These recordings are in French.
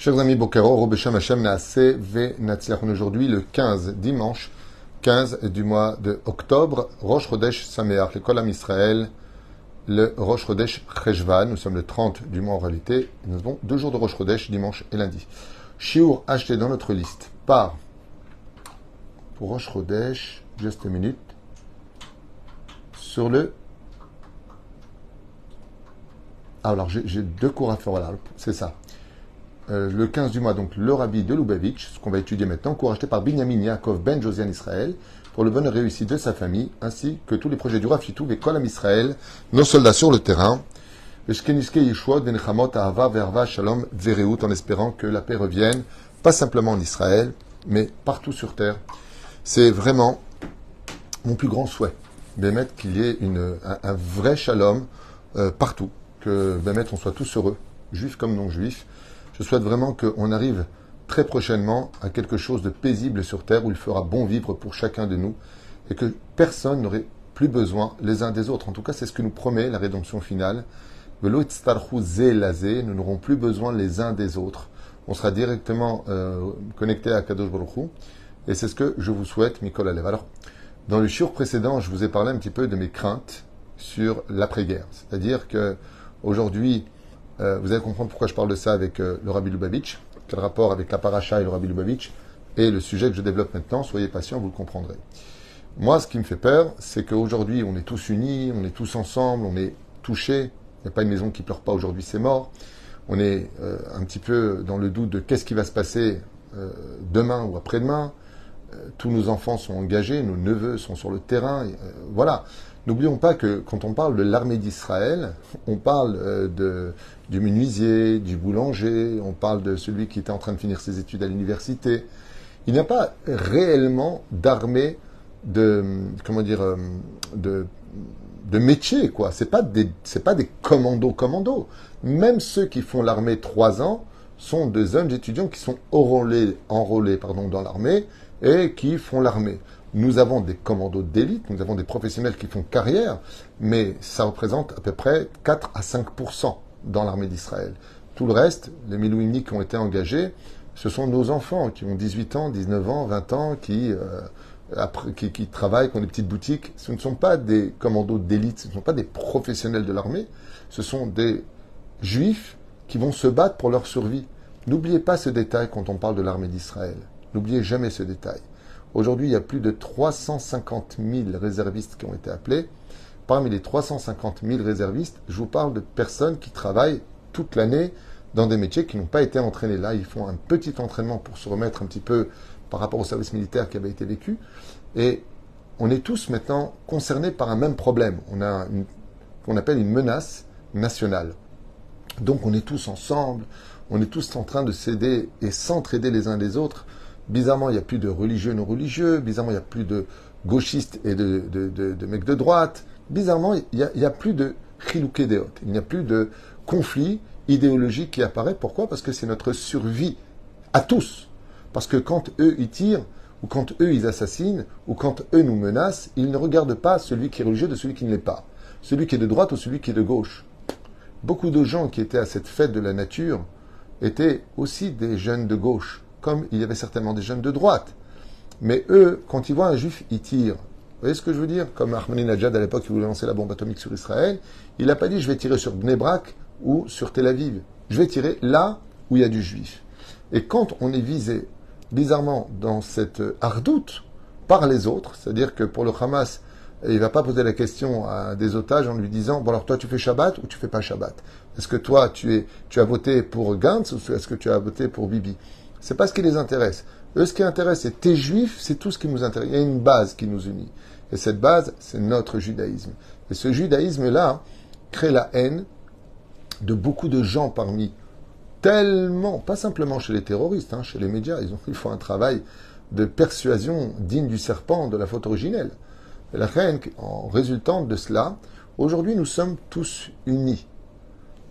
Chers amis, Bokero, Robesham Hashem Naase Ve Natzlach. On est aujourd'hui le 15, dimanche 15 du mois de octobre, Rosh Chodesh Sameach, l'école Am Israël, le Rosh Chodesh Cheshvan. Nous sommes le 30 du mois en réalité. Nous avons 2 jours de Rosh Chodesh, dimanche et lundi. Shiur acheté dans notre liste par, pour Rosh Chodesh, juste une minute, sur le... Alors j'ai 2 cours à faire, voilà, c'est ça. Le 15 du mois, donc le Rabbi de Lubavitch, ce qu'on va étudier maintenant, cours acheté par Binyamin Yaakov Ben Josian Israël, pour le bonheur réussi de sa famille, ainsi que tous les projets du Rav Shitou et Kol Am Israël, nos soldats sur le terrain, en espérant que la paix revienne, pas simplement en Israël, mais partout sur terre. C'est vraiment mon plus grand souhait, Bémet, qu'il y ait un vrai shalom partout, que Bémet, on soit tous heureux, juifs comme non-juifs. Je souhaite vraiment qu'on arrive très prochainement à quelque chose de paisible sur terre où il fera bon vivre pour chacun de nous et que personne n'aurait plus besoin les uns des autres. En tout cas, c'est ce que nous promet la rédemption finale. Nous n'aurons plus besoin les uns des autres. On sera directement connecté à Kadosh Baruch Hu. Et c'est ce que je vous souhaite, Mikol Alev. Alors, dans le shiur précédent, je vous ai parlé un petit peu de mes craintes sur l'après-guerre. C'est-à-dire que aujourd'hui, vous allez comprendre pourquoi je parle de ça avec le Rabbi Lubavitch, quel rapport avec la paracha et le Rabbi Lubavitch, et le sujet que je développe maintenant. Soyez patients, vous le comprendrez. Moi, ce qui me fait peur, c'est qu'aujourd'hui, on est tous unis, on est tous ensemble, on est touchés. Il n'y a pas une maison qui pleure pas aujourd'hui, c'est mort. On est un petit peu dans le doute de qu'est-ce qui va se passer demain ou après-demain. Tous nos enfants sont engagés, nos neveux sont sur le terrain. Voilà. N'oublions pas que quand on parle de l'armée d'Israël, on parle du menuisier, du boulanger, on parle de celui qui était en train de finir ses études à l'université. Il n'y a pas réellement d'armée de métier, quoi. C'est pas des commandos. Même ceux qui font l'armée 3 ans sont des jeunes étudiants qui sont enrôlés dans l'armée et qui font l'armée. Nous avons des commandos d'élite, nous avons des professionnels qui font carrière, mais ça représente à peu près 4 à 5% dans l'armée d'Israël. Tout le reste, les milouimniks qui ont été engagés, ce sont nos enfants qui ont 18 ans, 19 ans, 20 ans, qui travaillent, qui ont des petites boutiques. Ce ne sont pas des commandos d'élite, ce ne sont pas des professionnels de l'armée, ce sont des juifs qui vont se battre pour leur survie. N'oubliez pas ce détail quand on parle de l'armée d'Israël. N'oubliez jamais ce détail. Aujourd'hui, il y a plus de 350 000 réservistes qui ont été appelés. Parmi les 350 000 réservistes, je vous parle de personnes qui travaillent toute l'année dans des métiers qui n'ont pas été entraînés. Là, ils font un petit entraînement pour se remettre un petit peu par rapport au service militaire qui avait été vécu. Et on est tous maintenant concernés par un même problème. On a qu'on appelle une menace nationale. Donc on est tous ensemble, on est tous en train de s'aider et s'entraider les uns les autres. Bizarrement, il n'y a plus de religieux non-religieux. Bizarrement, il n'y a plus de gauchistes et de mecs de droite. Bizarrement, il n'y a plus de chilouké deot. Il n'y a plus de conflit idéologique qui apparaît. Pourquoi ? Parce que c'est notre survie à tous. Parce que quand eux, ils tirent, ou quand eux, ils assassinent, ou quand eux nous menacent, ils ne regardent pas celui qui est religieux de celui qui ne l'est pas. Celui qui est de droite ou celui qui est de gauche. Beaucoup de gens qui étaient à cette fête de la nature étaient aussi des jeunes de gauche, comme il y avait certainement des jeunes de droite. Mais eux, quand ils voient un juif, ils tirent. Vous voyez ce que je veux dire ? Comme Ahmadinejad à l'époque, qui voulait lancer la bombe atomique sur Israël, il n'a pas dit « je vais tirer sur Bnei Brak ou sur Tel Aviv ». Je vais tirer là où il y a du juif. Et quand on est visé, bizarrement, dans cette hardoute par les autres, c'est-à-dire que pour le Hamas, il ne va pas poser la question à des otages en lui disant « bon alors toi tu fais Shabbat ou tu fais pas Shabbat ? Est-ce que toi tu as voté pour Gantz ou est-ce que tu as voté pour Bibi ?» C'est pas ce qui les intéresse. Eux, ce qui intéresse, c'est t'es juif, c'est tout ce qui nous intéresse. Il y a une base qui nous unit. Et cette base, c'est notre judaïsme. Et ce judaïsme-là crée la haine de beaucoup de gens parmi tellement, pas simplement chez les terroristes, chez les médias, ils font un travail de persuasion digne du serpent de la faute originelle. Et la haine, en résultante de cela, aujourd'hui, nous sommes tous unis.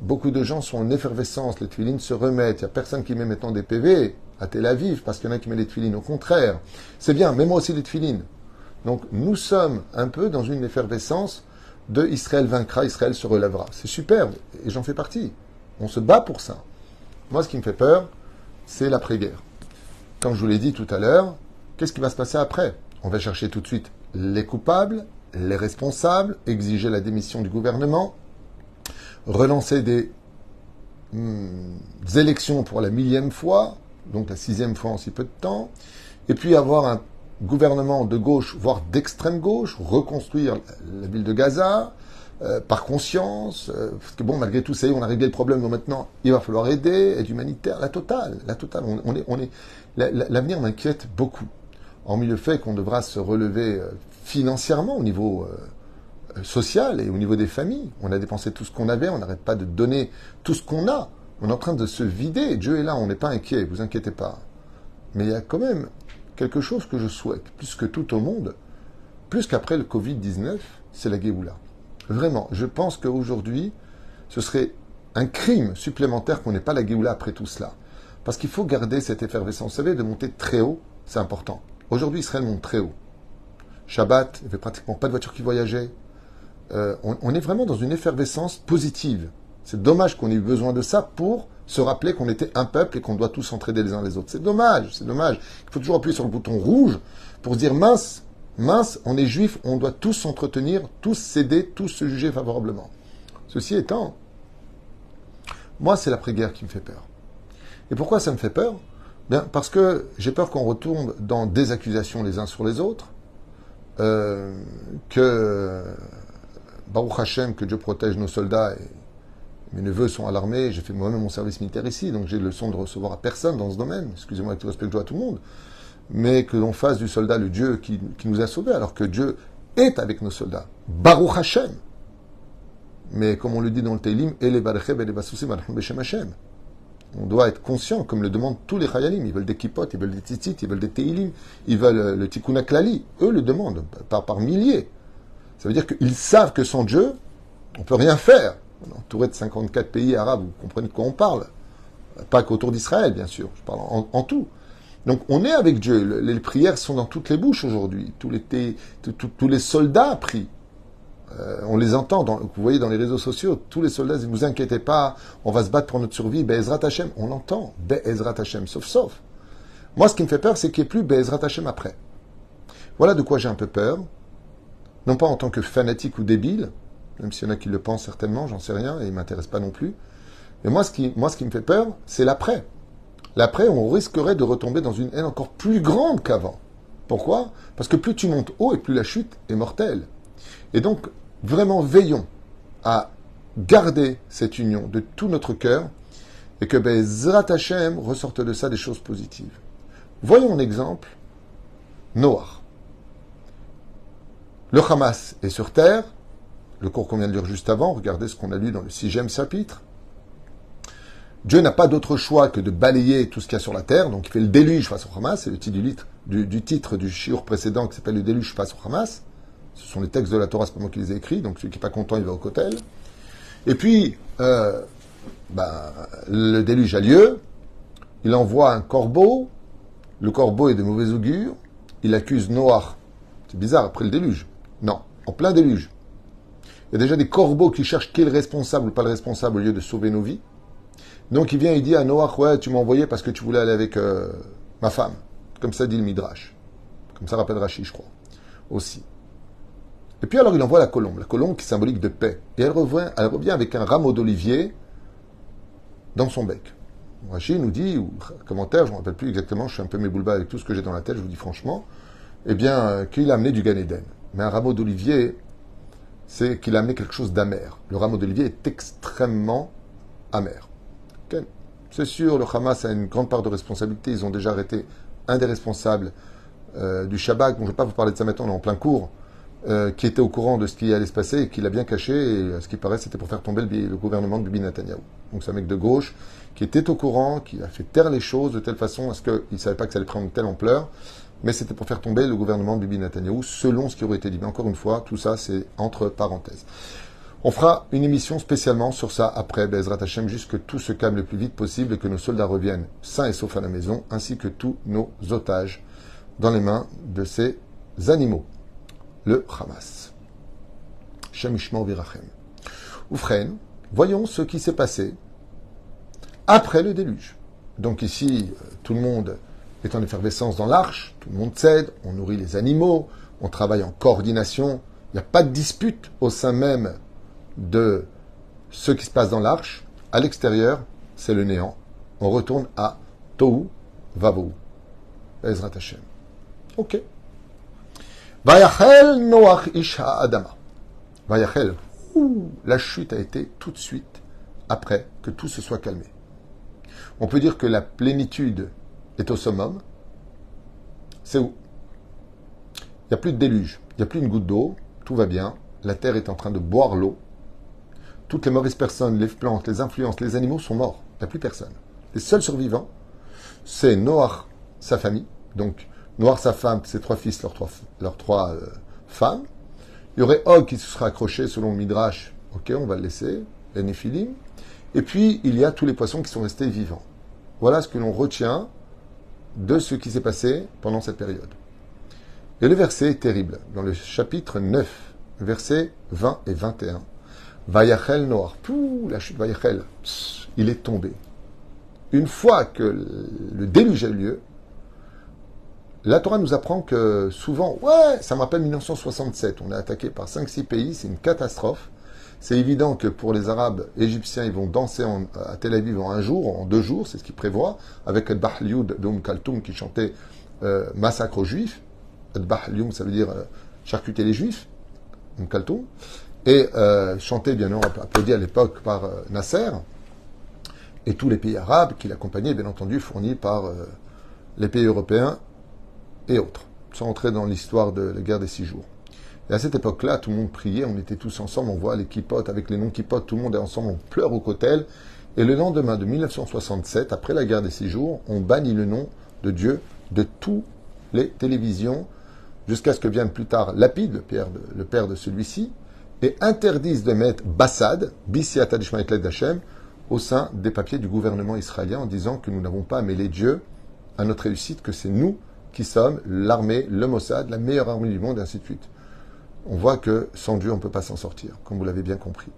Beaucoup de gens sont en effervescence, les tuilines se remettent, il n'y a personne qui met maintenant des PV à Tel Aviv, parce qu'il y en a qui met les tuilines, au contraire. C'est bien, mets-moi aussi des tuilines. Donc nous sommes un peu dans une effervescence de Israël vaincra, Israël se relèvera. C'est superbe, et j'en fais partie. On se bat pour ça. Moi, ce qui me fait peur, c'est l'après-guerre. Comme je vous l'ai dit tout à l'heure, qu'est-ce qui va se passer après? On va chercher tout de suite les coupables, les responsables, exiger la démission du gouvernement, relancer des élections pour la 1000e fois, donc la 6e fois en si peu de temps, et puis avoir un gouvernement de gauche, voire d'extrême gauche, reconstruire la ville de Gaza, par conscience, parce que bon, malgré tout, ça y est, on a réglé le problème, donc maintenant, il va falloir aider, aide humanitaire, la totale. L'avenir m'inquiète beaucoup. Hormis le fait qu'on devra se relever financièrement au niveau social et au niveau des familles. On a dépensé tout ce qu'on avait, on n'arrête pas de donner tout ce qu'on a. On est en train de se vider. Dieu est là, on n'est pas inquiet, vous inquiétez pas. Mais il y a quand même quelque chose que je souhaite, plus que tout au monde, plus qu'après le Covid-19, c'est la Géoula. Vraiment, je pense qu'aujourd'hui, ce serait un crime supplémentaire qu'on n'ait pas la Géoula après tout cela. Parce qu'il faut garder cette effervescence. Vous savez, de monter très haut, c'est important. Aujourd'hui, Israël monte très haut. Shabbat, il n'y avait pratiquement pas de voitures qui voyageaient. On est vraiment dans une effervescence positive. C'est dommage qu'on ait eu besoin de ça pour se rappeler qu'on était un peuple et qu'on doit tous s'entraider les uns les autres. C'est dommage, c'est dommage. Il faut toujours appuyer sur le bouton rouge pour se dire mince, on est juif, on doit tous s'entretenir, tous s'aider, tous se juger favorablement. Ceci étant, moi, c'est l'après-guerre qui me fait peur. Et pourquoi ça me fait peur? Bien, parce que j'ai peur qu'on retourne dans des accusations les uns sur les autres, que Baruch Hashem, que Dieu protège nos soldats, et mes neveux sont à l'armée, j'ai fait moi-même mon service militaire ici, donc j'ai le leçon de recevoir à personne dans ce domaine, excusez-moi avec tout respect que je dois à tout le monde, mais que l'on fasse du soldat le Dieu qui nous a sauvés, alors que Dieu est avec nos soldats. Baruch Hashem. Mais comme on le dit dans le Teilim, Ele Barecheb, Ele Basusim, Alchum Beshem Hashem. On doit être conscient, comme le demandent tous les Chayalim. Ils veulent des kippot, ils veulent des tzitzit, ils veulent des teilim, ils veulent le tikkun klali. Eux le demandent, par milliers. Ça veut dire qu'ils savent que sans Dieu, on ne peut rien faire. On est entouré de 54 pays arabes, vous comprenez de quoi on parle. Pas qu'autour d'Israël, bien sûr. Je parle en tout. Donc on est avec Dieu. Les prières sont dans toutes les bouches aujourd'hui. Tous les soldats prient. On les entend, vous voyez dans les réseaux sociaux, tous les soldats disent, ne vous inquiétez pas, on va se battre pour notre survie, Be'ezrat Hashem, on l'entend, Be'ezrat Hashem, sauf. Moi, ce qui me fait peur, c'est qu'il n'y ait plus Be'ezrat Hashem après. Voilà de quoi j'ai un peu peur, non pas en tant que fanatique ou débile, même s'il y en a qui le pensent certainement, j'en sais rien, et il ne m'intéresse pas non plus, mais moi, ce qui me fait peur, c'est l'après. L'après, on risquerait de retomber dans une haine encore plus grande qu'avant. Pourquoi? Parce que plus tu montes haut et plus la chute est mortelle. Et donc, vraiment, veillons à garder cette union de tout notre cœur et que Be'ezrat Hashem ressorte de ça des choses positives. Voyons un exemple, Noach. Le Hamas est sur terre, le cours qu'on vient de lire juste avant, regardez ce qu'on a lu dans le 6e chapitre. Dieu n'a pas d'autre choix que de balayer tout ce qu'il y a sur la terre, donc il fait le déluge face au Hamas, c'est le titre du shiur précédent qui s'appelle le déluge face au Hamas. Ce sont les textes de la Torah, c'est pas moi qui les ai écrits, donc celui qui n'est pas content, il va au kotel. Et puis, le déluge a lieu, il envoie un corbeau, le corbeau est de mauvais augure, il accuse Noach. C'est bizarre, après le déluge. Non, en plein déluge. Il y a déjà des corbeaux qui cherchent qui est le responsable ou pas le responsable au lieu de sauver nos vies. Donc il vient, il dit à Noach, ouais, tu m'as envoyé parce que tu voulais aller avec ma femme. Comme ça dit le Midrash. Comme ça rappelle Rashi, je crois. Aussi. Et puis alors il envoie la colombe qui est symbolique de paix. Et elle revient avec un rameau d'olivier dans son bec. Rashi nous dit, ou commentaire, je ne me rappelle plus exactement, je suis un peu méboulba avec tout ce que j'ai dans la tête, je vous dis franchement, qu'il a amené du Gan Eden. Mais un rameau d'olivier, c'est qu'il a amené quelque chose d'amer. Le rameau d'olivier est extrêmement amer. Okay. C'est sûr, le Hamas a une grande part de responsabilité. Ils ont déjà arrêté un des responsables du Shabbat. Bon, je ne vais pas vous parler de ça maintenant, on est en plein cours. Qui était au courant de ce qui allait se passer et qui l'a bien caché. Et à ce qui paraît, c'était pour faire tomber le gouvernement de Bibi Netanyahou. Donc c'est un mec de gauche qui était au courant, qui a fait taire les choses de telle façon à ce qu'il ne savait pas que ça allait prendre une telle ampleur. Mais c'était pour faire tomber le gouvernement de Bibi Netanyahou, selon ce qui aurait été dit. Mais encore une fois, tout ça, c'est entre parenthèses. On fera une émission spécialement sur ça après Be'ezrat Hashem, juste que tout se calme le plus vite possible et que nos soldats reviennent sains et saufs à la maison, ainsi que tous nos otages dans les mains de ces animaux. Le Hamas. Shem Yishmor Virachem. Oufren, voyons ce qui s'est passé après le déluge. Donc ici, tout le monde est en effervescence dans l'arche, tout le monde cède, on nourrit les animaux, on travaille en coordination, il n'y a pas de dispute au sein même de ce qui se passe dans l'arche. À l'extérieur, c'est le néant. On retourne à Tohu Vavou. Ezrat Hashem. Ok. Vayachel Noach ish ha'adama. Vayachel. La chute a été tout de suite après que tout se soit calmé. On peut dire que la plénitude est au summum. C'est où? Il n'y a plus de déluge, il n'y a plus une goutte d'eau, tout va bien, la terre est en train de boire l'eau. Toutes les mauvaises personnes, les plantes, les influences, les animaux sont morts. Il n'y a plus personne. Les seuls survivants, c'est Noach, sa famille. Donc, Noach, sa femme, ses 3 fils, leurs trois femmes. Il y aurait Og qui se sera accroché selon le Midrash. Ok, on va le laisser. Les Néphilim. Et puis, il y a tous les poissons qui sont restés vivants. Voilà ce que l'on retient de ce qui s'est passé pendant cette période. Et le verset est terrible. Dans le chapitre 9, versets 20 et 21. Vayachel Noach. Pouh, la chute Vayachel. Il est tombé. Une fois que le déluge a eu lieu, la Torah nous apprend que souvent, ouais, ça me rappelle 1967, on est attaqué par 5-6 pays, c'est une catastrophe. C'est évident que pour les Arabes égyptiens, ils vont danser à Tel Aviv en 1 jour, en 2 jours, c'est ce qu'ils prévoient, avec Adbah Lioud de Kaltoum qui chantait Massacre aux Juifs. Adbah Lioud, ça veut dire charcuter les Juifs, Kaltoum. Et chanté, bien entendu, applaudi à l'époque par Nasser, et tous les pays arabes qui l'accompagnaient, bien entendu, fournis par les pays européens et autres, sans entrer dans l'histoire de la guerre des 6 jours. Et à cette époque-là, tout le monde priait, on était tous ensemble, on voit les kippotes avec les non-kippotes, tout le monde est ensemble, on pleure au kotel. Et le lendemain de 1967, après la guerre des 6 jours, on bannit le nom de Dieu de toutes les télévisions, jusqu'à ce que vienne plus tard Lapid, le père de celui-ci, et interdisent de mettre Bassad, Bissiata d'Ishmael d'Hachem, au sein des papiers du gouvernement israélien, en disant que nous n'avons pas à mêler Dieu à notre réussite, que c'est nous qui sommes l'armée, le Mossad, la meilleure armée du monde, et ainsi de suite. On voit que sans Dieu, on ne peut pas s'en sortir, comme vous l'avez bien compris.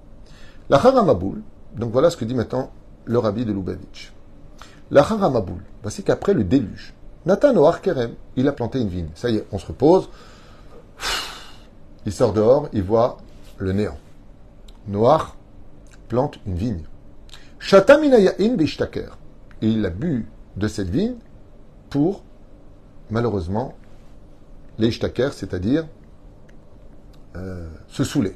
La Haramaboul, donc voilà ce que dit maintenant le rabbi de Lubavitch. La Haramaboul, voici qu'après le déluge, Nathan Noach Kerem, il a planté une vigne. Ça y est, on se repose. Il sort dehors, il voit le néant. Noach plante une vigne. Shataminayain bishtaker. Et il a bu de cette vigne pour, malheureusement, les ishtaker, c'est-à-dire se saouler.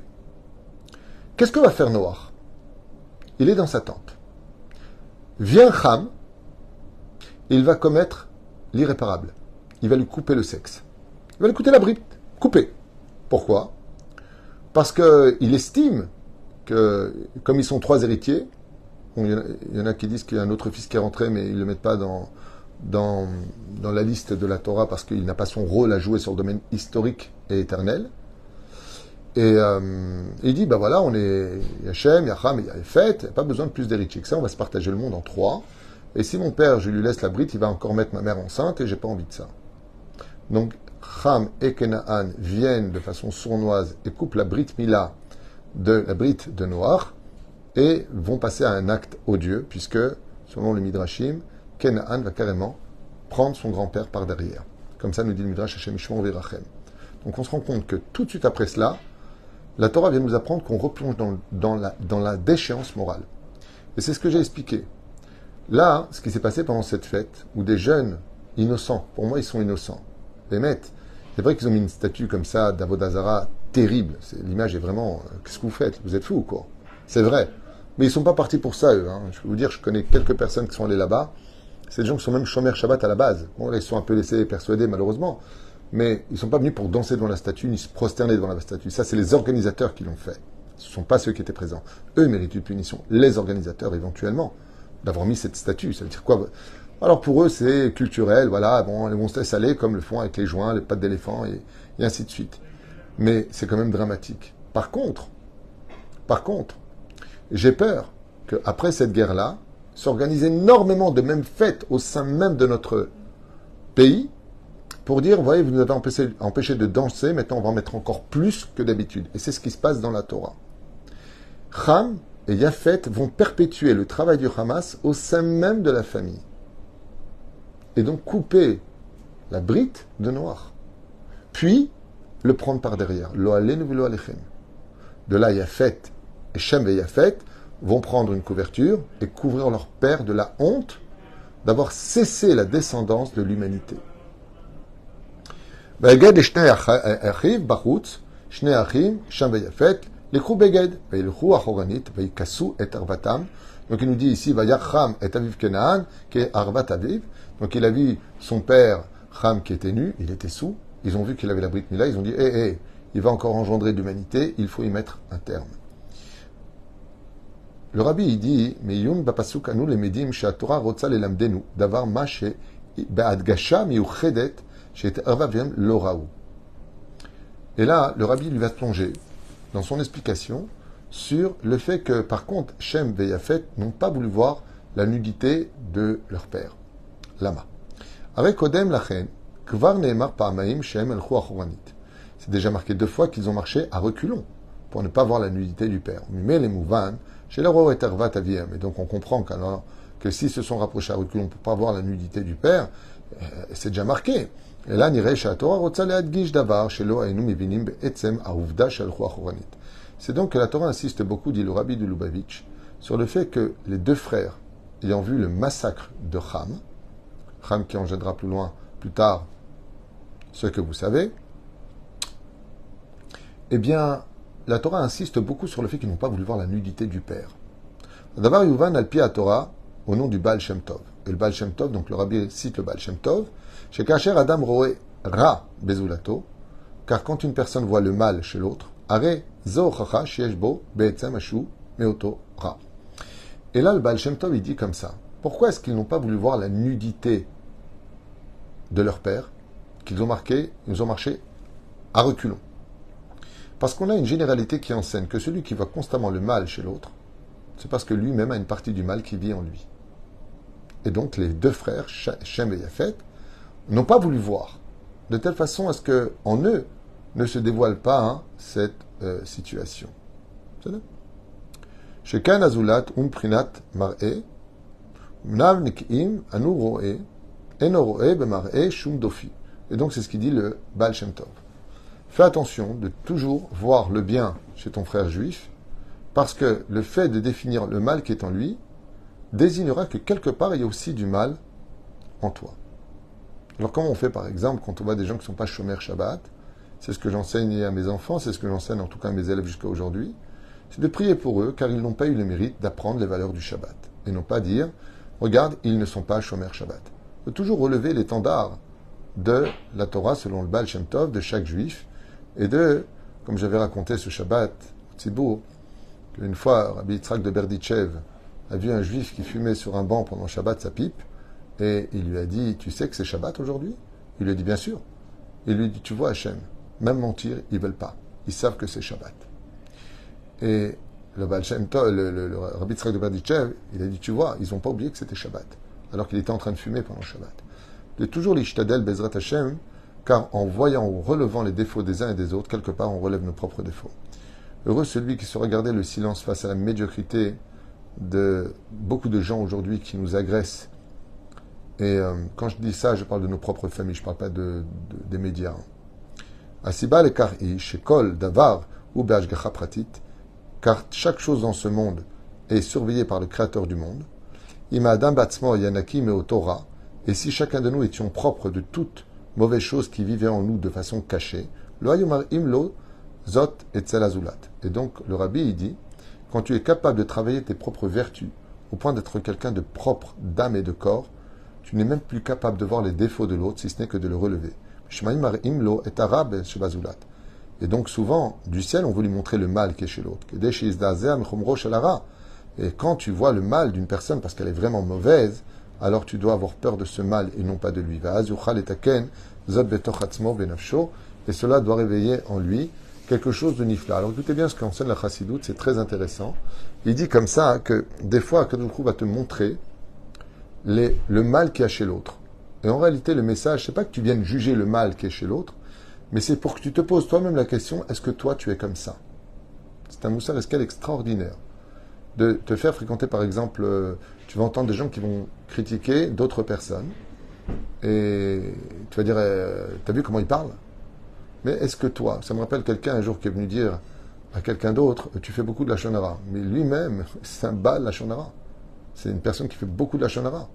Qu'est-ce que va faire Noach? Il est dans sa tente. Vient Ham, il va commettre l'irréparable. Il va lui couper le sexe. Il va lui couper la bride. Couper. Pourquoi? Parce qu'il estime que, comme ils sont 3 héritiers, il y en a qui disent qu'il y a un autre fils qui est rentré, mais ils ne le mettent pas dans la liste de la Torah parce qu'il n'a pas son rôle à jouer sur le domaine historique et éternel. Et il dit, ben voilà, on est Hachem, Yacham et Yafet, il n'y a pas besoin de plus d'héritiers que ça, on va se partager le monde en 3. Et si mon père, je lui laisse la bride, il va encore mettre ma mère enceinte et j'ai pas envie de ça. Donc, Ham et Kenaan viennent de façon sournoise et coupent la bride Mila de la bride de Noach et vont passer à un acte odieux, puisque, selon le Midrashim, Kenaan va carrément prendre son grand-père par derrière. Comme ça nous dit le Midrash Hashem Yishmor Virachem. Donc on se rend compte que tout de suite après cela, la Torah vient nous apprendre qu'on replonge dans la déchéance morale. Et c'est ce que j'ai expliqué. Là, ce qui s'est passé pendant cette fête, où des jeunes innocents, pour moi ils sont innocents, les mettent. C'est vrai qu'ils ont mis une statue comme ça d'Avodazara terrible. L'image est vraiment, qu'est-ce que vous faites? Vous êtes fous ou quoi? C'est vrai. Mais ils ne sont pas partis pour ça, eux. Je peux vous dire, je connais quelques personnes qui sont allées là-bas. C'est des gens qui sont même Shomer Shabbat à la base. Bon, là, ils sont un peu laissés persuader, malheureusement. Mais ils ne sont pas venus pour danser devant la statue, ni se prosterner devant la statue. Ça, c'est les organisateurs qui l'ont fait. Ce ne sont pas ceux qui étaient présents. Eux méritent une punition. Les organisateurs, éventuellement, d'avoir mis cette statue. Ça veut dire quoi? Alors, pour eux, c'est culturel. Voilà, bon, ils vont se laisser aller comme le font avec les joints, les pattes d'éléphant, et ainsi de suite. Mais c'est quand même dramatique. Par contre, j'ai peur qu'après cette guerre-là, s'organisent énormément de mêmes fêtes au sein même de notre pays pour dire, vous voyez, vous nous avez empêché de danser, maintenant on va en mettre encore plus que d'habitude. Et c'est ce qui se passe dans la Torah. Ham et Yafet vont perpétuer le travail du Hamas au sein même de la famille. et donc couper la brite de noir. Puis, le prendre par derrière. Lo alenu velo alechem. De là, Yafet et Shem et Yafet vont prendre une couverture et couvrir leur père de la honte d'avoir cessé la descendance de l'humanité. ויגד לשני אחיו בחוץ, שני אחים, שם ויפת, לקחו בגד, וילכו אחורנית, ויקסו את ערוותם. Donc il nous dit ici, ויח Ham et Aviv Kenaan, qui est Arvat Aviv. Donc il a vu son père, Ham, qui était nu, il était sous. Ils ont vu qu'il avait la Brit Mila, ils ont dit, il va encore engendrer de l'humanité, il faut y mettre un terme. Le rabbi, il dit, mais yun bapasuk anu le medim, chez Torah rotza le lamdenu, davar ma she, be'adgasha miuchedet, chez Arvavim l'oraou. Et là, le rabbi lui va se plonger dans son explication sur le fait que, par contre, Shem et Yafet n'ont pas voulu voir la nudité de leur père, Lama. Avec Odem Lachen, Kvar Neemar Pa'amaim Shem Elchou Achoranit. C'est déjà marqué 2 fois qu'ils ont marché à reculons pour ne pas voir la nudité du père. Mais les Mouvan, chez l'Oro et Arvat Aviem. Et donc on comprend que s'ils se sont rapprochés à reculons pour ne pas voir la nudité du père, c'est déjà marqué. Et là, c'est donc que la Torah insiste beaucoup, dit le rabbi de Lubavitch, sur le fait que les 2 frères, ayant vu le massacre de Ham qui engendrera plus tard, ce que vous savez, eh bien, la Torah insiste beaucoup sur le fait qu'ils n'ont pas voulu voir la nudité du père. D'abord, Yuvan al-Pi à Torah, au nom du Baal Shem Tov. Et le Baal Shem Tov, donc le rabbi cite le Baal Shem Tov, chez Kacher Adam Roé Ra Bezulato, car quand une personne voit le mal chez l'autre, Are Zochacha Shieshbo Be'etzem Ashu Meoto Ra. Et là, le Baal Shem Tov, il dit comme ça. Pourquoi est-ce qu'ils n'ont pas voulu voir la nudité de leur père, qu'ils ont marché à reculons? Parce qu'on a une généralité qui enseigne que celui qui voit constamment le mal chez l'autre, c'est parce que lui-même a une partie du mal qui vit en lui. Et donc, les 2 frères, Shem et Yafet, n'ont pas voulu voir, de telle façon à ce qu'en eux ne se dévoile pas cette situation. C'est là. Shekan azulat prinat mar'e, mnav nik'im anu ro'e, eno ro'e bemar'e shum dofi. Et donc c'est ce qu'il dit le Baal Shem Tov. Fais attention de toujours voir le bien chez ton frère juif, parce que le fait de définir le mal qui est en lui désignera que quelque part il y a aussi du mal en toi. Alors comment on fait par exemple quand on voit des gens qui ne sont pas shomer Shabbat? C'est ce que j'enseigne à mes enfants, c'est ce que j'enseigne en tout cas à mes élèves jusqu'à aujourd'hui, c'est de prier pour eux car ils n'ont pas eu le mérite d'apprendre les valeurs du Shabbat. Et non pas dire, regarde, ils ne sont pas shomer Shabbat. Il faut toujours relever l'étendard de la Torah selon le Baal Shem Tov de chaque juif et comme j'avais raconté ce Shabbat au Tzibour, qu'une fois Rabbi Yitzhak de Berditchev a vu un juif qui fumait sur un banc pendant Shabbat sa pipe et il lui a dit, tu sais que c'est Shabbat aujourd'hui? Il lui a dit, bien sûr. Il lui dit, tu vois Hachem, même mentir, ils ne veulent pas. Ils savent que c'est Shabbat. Et le Baal Shem Tov, le Rabbi Yitzhak de Berditchev, il a dit, tu vois, ils n'ont pas oublié que c'était Shabbat, alors qu'il était en train de fumer pendant Shabbat. De toujours l'Ishtadel Bezrat Hashem, car en voyant ou relevant les défauts des uns et des autres, quelque part on relève nos propres défauts. Heureux celui qui saura garder le silence face à la médiocrité de beaucoup de gens aujourd'hui qui nous agressent. Et quand je dis ça, je parle de nos propres familles, je ne parle pas des médias. Asiba le kar'i, shekol, davar, ou be'ashgacha pratit, car chaque chose dans ce monde est surveillée par le Créateur du monde. Ima adam batzmo yanaki meo Torah, et si chacun de nous étions propres de toutes mauvaises choses qui vivaient en nous de façon cachée, lo ayumar imlo zot etzel azulat. Et donc le rabbi il dit, quand tu es capable de travailler tes propres vertus au point d'être quelqu'un de propre d'âme et de corps, tu n'es même plus capable de voir les défauts de l'autre si ce n'est que de le relever. Et donc souvent, du ciel, on veut lui montrer le mal qui est chez l'autre. Et quand tu vois le mal d'une personne parce qu'elle est vraiment mauvaise, alors tu dois avoir peur de ce mal et non pas de lui. Et cela doit réveiller en lui quelque chose de nifla. Alors écoutez bien ce qu'enseigne la Chassidoute, c'est très intéressant. Il dit comme ça que des fois, Akadosh va te montrer le mal qu'il y a chez l'autre. Et en réalité, le message, c'est pas que tu viennes juger le mal qui est chez l'autre, mais c'est pour que tu te poses toi-même la question, est-ce que toi, tu es comme ça? C'est un moussar escal extraordinaire. De te faire fréquenter, par exemple, tu vas entendre des gens qui vont critiquer d'autres personnes, Et tu vas dire, t'as vu comment il parle? Mais est-ce que toi, ça me rappelle quelqu'un un jour qui est venu dire à quelqu'un d'autre, tu fais beaucoup de la shonara. Mais lui-même, c'est un bal la shonara. C'est une personne qui fait beaucoup de la shonara.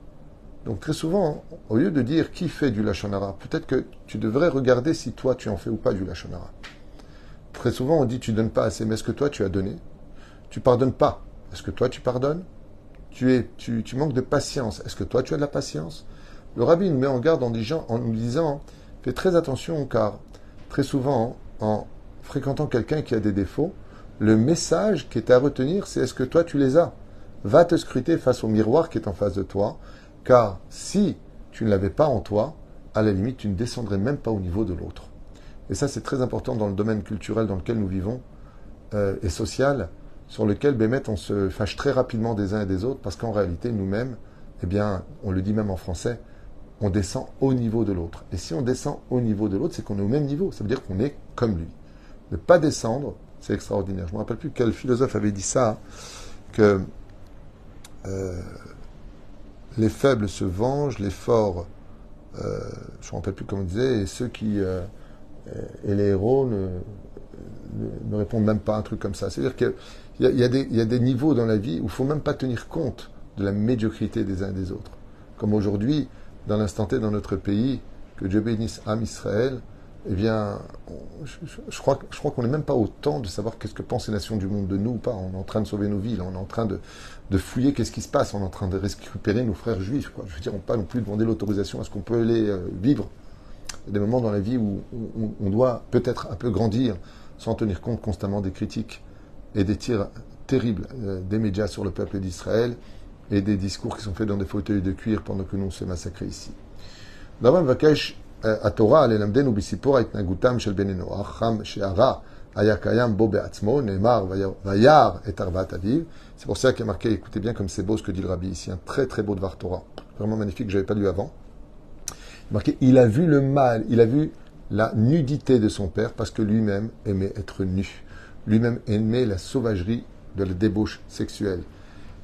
Donc très souvent, au lieu de dire qui fait du lachonara, peut-être que tu devrais regarder si toi tu en fais ou pas du lachonara. Très souvent, on dit tu donnes pas assez, mais est-ce que toi tu as donné? Tu pardonnes pas. Est-ce que toi tu pardonnes? Tu manques de patience. Est-ce que toi tu as de la patience? Le rabbi nous met en garde en nous disant fais très attention car très souvent, en fréquentant quelqu'un qui a des défauts, le message qui est à retenir, c'est est-ce que toi tu les as? Va te scruter face au miroir qui est en face de toi, car si tu ne l'avais pas en toi, à la limite, tu ne descendrais même pas au niveau de l'autre. Et ça, c'est très important dans le domaine culturel dans lequel nous vivons et social, sur lequel, Bémet, on se fâche très rapidement des uns et des autres, parce qu'en réalité, nous-mêmes, eh bien, on le dit même en français, on descend au niveau de l'autre. Et si on descend au niveau de l'autre, c'est qu'on est au même niveau. Ça veut dire qu'on est comme lui. Ne pas descendre, c'est extraordinaire. Je ne me rappelle plus quel philosophe avait dit ça, que les faibles se vengent, les forts, je ne me rappelle plus comment on disait, et ceux qui et les héros ne répondent même pas à un truc comme ça. C'est-à-dire qu'il y a des niveaux dans la vie où il ne faut même pas tenir compte de la médiocrité des uns et des autres. Comme aujourd'hui, dans l'instant T dans notre pays, que Dieu bénisse Am Israël, eh bien, je crois qu'on n'est même pas au temps de savoir qu'est-ce que pensent les nations du monde de nous ou pas. On est en train de sauver nos vies, là. On est en train de fouiller qu'est-ce qui se passe, on est en train de récupérer nos frères juifs, quoi. Je veux dire, on ne peut pas non plus demander l'autorisation à ce qu'on peut aller vivre. Il y a des moments dans la vie où on doit peut-être un peu grandir sans tenir compte constamment des critiques et des tirs terribles des médias sur le peuple d'Israël et des discours qui sont faits dans des fauteuils de cuir pendant que nous on se massacre ici. D'abord, Vakesh התורה ללמדנו בסיפור ההתנהגותם של בני נוח, חם שהרע היה קיים בו בעצמו, נאמר וירא את ערוות אביו. C'est pour ça qu'il y a marqué, écoutez bien comme c'est beau ce que dit le rabbi ici, un très très beau Dvar Torah, vraiment magnifique, que je n'avais pas lu avant. Marqué, il a vu le mal, il a vu la nudité de son père parce que lui-même aimait être nu. Lui-même aimait la sauvagerie de la débauche sexuelle.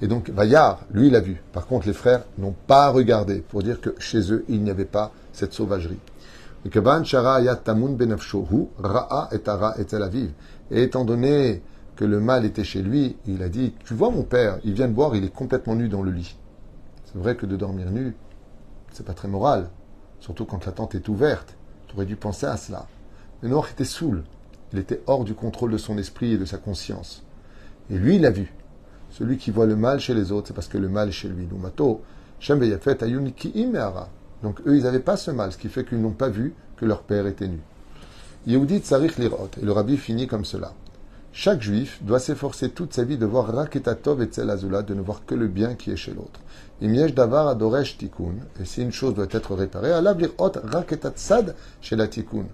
Et donc, Vayar, lui, il a vu. Par contre, les frères n'ont pas regardé pour dire que chez eux, il n'y avait pas cette sauvagerie. Et étant donné que le mal était chez lui, il a dit, tu vois mon père, il vient de voir, il est complètement nu dans le lit. C'est vrai que de dormir nu, c'est pas très moral. Surtout quand la tente est ouverte. Tu aurais dû penser à cela. Le Noir était saoul. Il était hors du contrôle de son esprit et de sa conscience. Et lui, il a vu. Celui qui voit le mal chez les autres, c'est parce que le mal est chez lui. Donc eux, ils n'avaient pas ce mal, ce qui fait qu'ils n'ont pas vu que leur père était nu. Yehudi tsarich lirot. Et le rabbi finit comme cela. Chaque juif doit s'efforcer toute sa vie de voir Raketatov et Tzel Azula, de ne voir que le bien qui est chez l'autre. Imiesh davar adoresh tikkun. Et si une chose doit être réparée, alav lirot raketatsad chez la tikkun.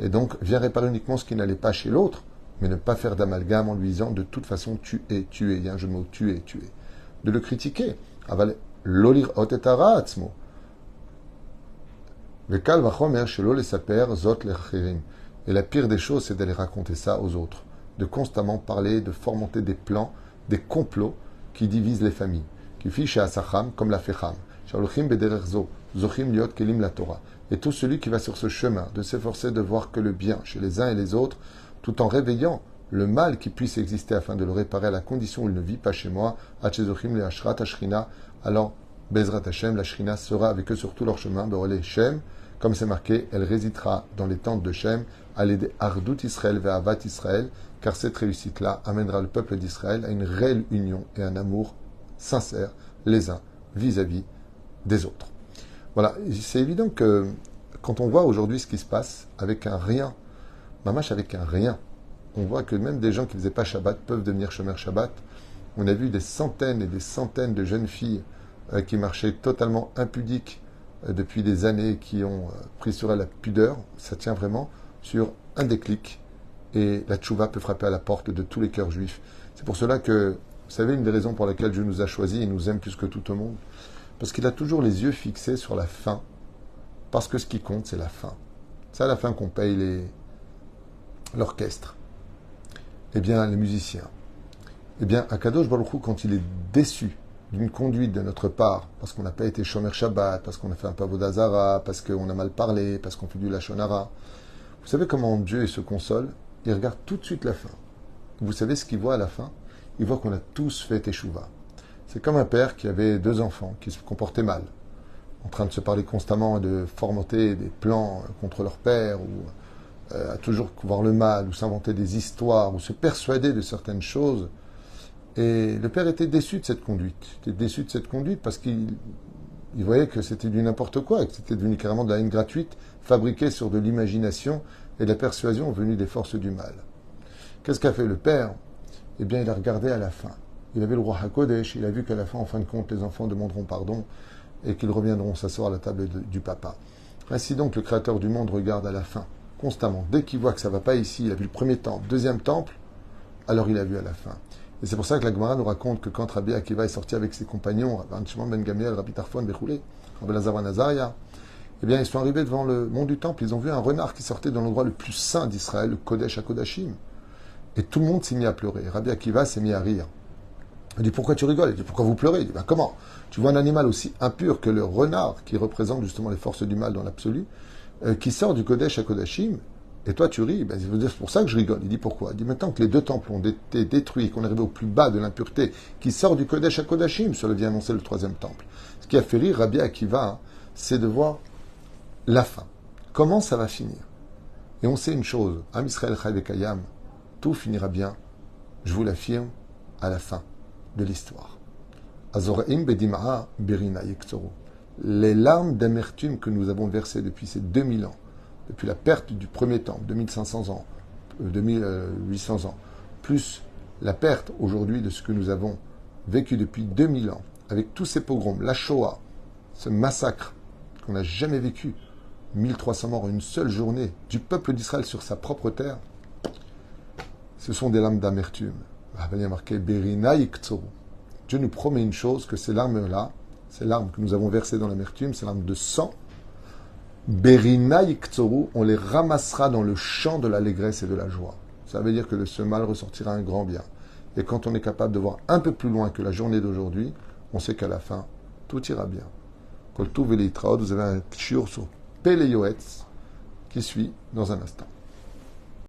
Et donc, viens réparer uniquement ce qui n'allait pas chez l'autre, mais ne pas faire d'amalgame en lui disant de toute façon tu es tué. Il y a un jeu de mots tu es tué. De le critiquer. Aval lolir otetara atzmo. Le kal vachomer shelo lesaper zot lechirim. Et la pire des choses, c'est d'aller raconter ça aux autres. De constamment parler, de fomenter des plans, des complots qui divisent les familles. Qui fichent à Sacham comme la Fecham. Shalochim bedererzo, zochim liot kelim la Torah. Et tout celui qui va sur ce chemin de s'efforcer de voir que le bien chez les uns et les autres, tout en réveillant le mal qui puisse exister afin de le réparer à la condition où il ne vit pas chez moi, Hachezochim le Ashrat Ashrina, alors Bezrat Hashem, la Shrina sera avec eux sur tout leur chemin, Beolé Shem, comme c'est marqué, elle résidera dans les tentes de Shem, à l'aider Ardout Israël vers Avat Israël, car cette réussite-là amènera le peuple d'Israël à une réelle union et un amour sincère les uns vis-à-vis des autres. Voilà, c'est évident que quand on voit aujourd'hui ce qui se passe avec un rien, mamache avec un rien, on voit que même des gens qui ne faisaient pas Shabbat peuvent devenir Shomer Shabbat. On a vu des centaines et des centaines de jeunes filles qui marchaient totalement impudiques depuis des années, qui ont pris sur elles la pudeur. Ça tient vraiment sur un déclic et la tchouva peut frapper à la porte de tous les cœurs juifs. C'est pour cela que, vous savez, une des raisons pour lesquelles Dieu nous a choisis et nous aime plus que tout au monde, parce qu'il a toujours les yeux fixés sur la fin, parce que ce qui compte, c'est la fin. C'est à la fin qu'on paye l'orchestre, eh bien les musiciens. Eh bien, Akadosh Baruch Hu, quand il est déçu d'une conduite de notre part, parce qu'on n'a pas été Shomer Shabbat, parce qu'on a fait un pavot d'Azara, parce qu'on a mal parlé, parce qu'on fait du Lachon Hara. Vous savez comment Dieu se console? Il regarde tout de suite la fin. Vous savez ce qu'il voit à la fin? Il voit qu'on a tous fait Teshuvah. C'est comme un père qui avait 2 enfants qui se comportaient mal, en train de se parler constamment et de formenter des plans contre leur père, ou à toujours voir le mal, ou s'inventer des histoires, ou se persuader de certaines choses. Et le père était déçu de cette conduite. Il était déçu de cette conduite parce qu'il voyait que c'était du n'importe quoi, et que c'était devenu carrément de la haine gratuite, fabriquée sur de l'imagination et de la persuasion venue des forces du mal. Qu'est-ce qu'a fait le père? Eh bien, il a regardé à la fin. Il avait le roi HaKodesh, il a vu qu'à la fin, en fin de compte, les enfants demanderont pardon et qu'ils reviendront s'asseoir à la table du papa. Ainsi donc, le Créateur du monde regarde à la fin, constamment. Dès qu'il voit que ça ne va pas ici, il a vu le premier temple, deuxième temple, alors il a vu à la fin. Et c'est pour ça que la Gemara nous raconte que quand Rabbi Akiva est sorti avec ses compagnons, Rabbi Shimon ben Gamliel, Rabbi Tarfon Bechoulé, Rabbi Lazar ben Azaria, eh bien, ils sont arrivés devant le mont du temple, ils ont vu un renard qui sortait dans l'endroit le plus saint d'Israël, le Kodesh HaKodashim. Et tout le monde s'est mis à pleurer. Rabbi Akiva s'est mis à rire. Il dit, pourquoi tu rigoles? Il dit, pourquoi vous pleurez? Il dit, ben comment? Tu vois un animal aussi impur que le renard, qui représente justement les forces du mal dans l'absolu, qui sort du Kodesh HaKodashim, et toi tu ris? Ben, c'est pour ça que je rigole. Il dit, pourquoi? Il dit, maintenant que les 2 temples ont été détruits, qu'on est arrivé au plus bas de l'impureté, qui sort du Kodesh HaKodashim, cela vient annoncer le 3e temple. Ce qui a fait rire Rabbi Akiva, c'est de voir la fin. Comment ça va finir? Et on sait une chose, Am Israël Chai Vekayam, tout finira bien, je vous l'affirme, à la fin de l'histoire. Azoraim Bedimaa Berina Yektoru. Les larmes d'amertume que nous avons versées depuis ces 2000 ans, depuis la perte du premier temple, 2500 ans, 2800 ans, plus la perte aujourd'hui de ce que nous avons vécu depuis 2000 ans, avec tous ces pogroms, la Shoah, ce massacre qu'on n'a jamais vécu, 1300 morts en une seule journée, du peuple d'Israël sur sa propre terre, ce sont des larmes d'amertume. Il y a marqué Berina Yektoru. Dieu nous promet une chose, que ces larmes-là, ces larmes que nous avons versées dans l'amertume, ces larmes de sang, Berina Yektoru, on les ramassera dans le champ de l'allégresse et de la joie. Ça veut dire que de ce mal ressortira un grand bien. Et quand on est capable de voir un peu plus loin que la journée d'aujourd'hui, on sait qu'à la fin, tout ira bien. Kol Tuv V'Leitraot, vous avez un shiur sur Pele Yoetz qui suit dans un instant.